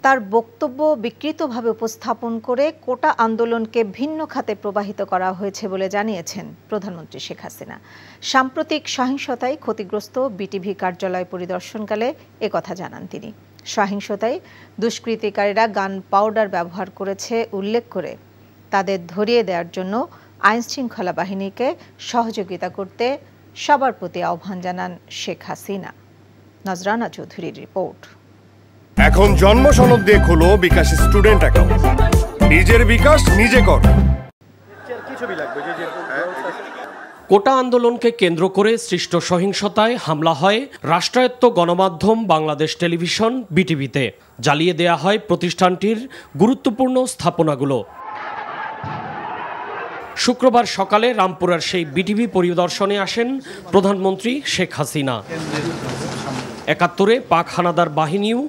তার বক্তব্য বিকৃতভাবে উপস্থাপন করে কোটা আন্দোলনকে ভিন্ন খাতে প্রবাহিত করা হয়েছে বলে জানিয়েছেন প্রধানমন্ত্রী শেখ হাসিনা। সাম্প্রতিক সহিংসতায় ক্ষতিগ্রস্ত বিটিভি কার্যালয় পরিদর্শনকালে একথা জানান তিনি। সহিংসতায় দুষ্কৃতিকারীরা গান পাউডার ব্যবহার করেছে উল্লেখ করে তাদের ধরিয়ে দেওয়ার জন্য আইনশৃঙ্খলা বাহিনীকে সহযোগিতা করতে সবার প্রতি আহ্বান জানান শেখ হাসিনা। নজরানা চৌধুরীর রিপোর্ট। এখন জন্ম সনদ দিয়ে খোলো বিকাশ স্টুডেন্ট অ্যাকাউন্ট। নিজের বিকাশ নিজে কর। কোটা আন্দোলনকে কেন্দ্র করে সৃষ্ট সহিংসতায় হামলা হয় রাষ্ট্রায়ত্ত গণমাধ্যম বাংলাদেশ টেলিভিশন বিটিভিতে। জ্বালিয়ে দেয়া হয় প্রতিষ্ঠানটির গুরুত্বপূর্ণ স্থাপনাগুলো। শুক্রবার সকালে রামপুরার সেই বিটিভি পরিদর্শনে আসেন প্রধানমন্ত্রী শেখ হাসিনা। ৭১-এ পাক হানাদার বাহিনীও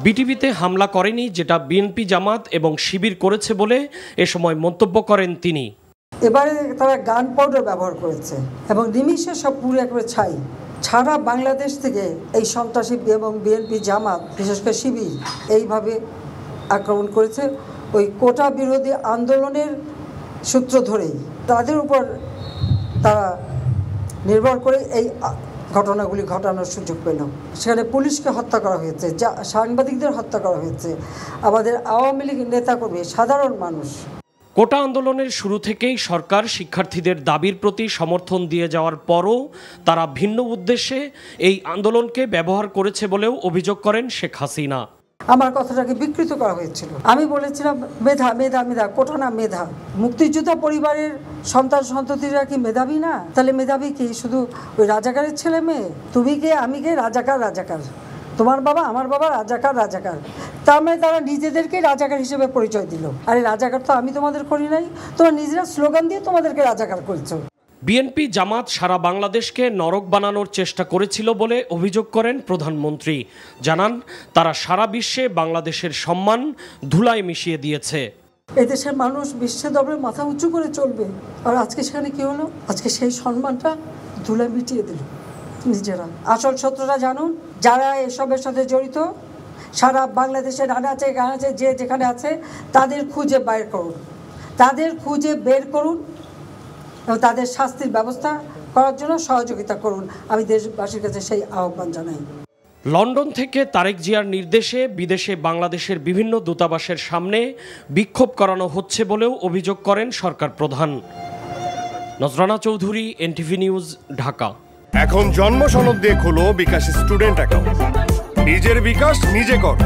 বিটিভিতে হামলা করেনি, যেটা বিএনপি, জামাত এবং শিবির করেছে বলে এ সময় মন্তব্য করেন তিনি। এবারে তারা গান পাউডার ব্যবহার করেছে এবং নিমিষে সব পুরো একেবারে ছাড়া বাংলাদেশ থেকে এই সন্ত্রাসী এবং বিএনপি, জামাত, বিশেষ করে শিবির এইভাবে আক্রমণ করেছে। ওই কোটা বিরোধী আন্দোলনের সূত্র ধরেই তাদের উপর তারা নির্ভর করে এই ঘটনাগুলি ঘটানোর সুযোগ পেল। সেখানে পুলিশকে হত্যা করা হয়েছে, সাংবাদিকদের হত্যা করা হয়েছে, আমাদের আওয়ামী লীগ নেতাকর্মী, সাধারণ মানুষ। কোটা আন্দোলনের শুরু থেকেই সরকার শিক্ষার্থীদের দাবির প্রতি সমর্থন দিয়ে যাওয়ার পরও তারা ভিন্ন উদ্দেশ্যে এই আন্দোলনকে ব্যবহার করেছে বলেও অভিযোগ করেন শেখ হাসিনা। আমার কথাটাকে বিকৃত করা হয়েছিল। আমি বলেছিলাম মেধা মেধা মেধা, কোটা না মেধা। মুক্তিযোদ্ধা পরিবারের সন্তান সন্ততিরা কি মেধাবী না? তাহলে মেধাবী কি শুধু ওই রাজাকারের ছেলে মেয়ে? তুমি কে, আমি কে? রাজাকার রাজাকার। তোমার বাবা আমার বাবা রাজাকার রাজাকার। তার মানে তারা নিজেদেরকে রাজাকার হিসেবে পরিচয় দিল। আরে রাজাকার তো আমি তোমাদের করি নাই, তোমরা নিজেরা স্লোগান দিয়ে তোমাদেরকে রাজাকার করেছো। বিএনপি, জামাত সারা বাংলাদেশকে নরক বানানোর চেষ্টা করেছিল বলে অভিযোগ করেন প্রধানমন্ত্রী। জানান তারা সারা বিশ্বে বাংলাদেশের সম্মান ধুলায় মিশিয়ে দিয়েছে। এই দেশের মানুষ বিশ্বের দরবারে মাথা উঁচু করে চলবে, আর আজকে সেখানে কি হলো? আজকে সেই সম্মানটা ধুলায় মিটিয়ে দিল নিজেরা। আসল সত্যটা জানুন, যারা এসবের সাথে জড়িত সারা বাংলাদেশের আনাচে গানাচে যে যেখানে আছে তাদের খুঁজে বের করুন, তাদের খুঁজে বের করুন এবং তাদের শাস্তির ব্যবস্থা করার জন্য সহযোগিতা করুন। আমি দেশবাসীর কাছে সেই আহ্বান জানাই। লন্ডন থেকে তারেক জিয়ার নির্দেশে বিদেশে বাংলাদেশের বিভিন্ন দূতাবাসের সামনে বিক্ষোভ করানো হচ্ছে বলেও অভিযোগ করেন সরকার প্রধান। নজরানা চৌধুরী, এনটিভি নিউজ, ঢাকা। এখন জন্ম সনদ দিয়ে খোলো বিকাশ স্টুডেন্ট অ্যাকাউন্ট। নিজের বিকাশ নিজে কর।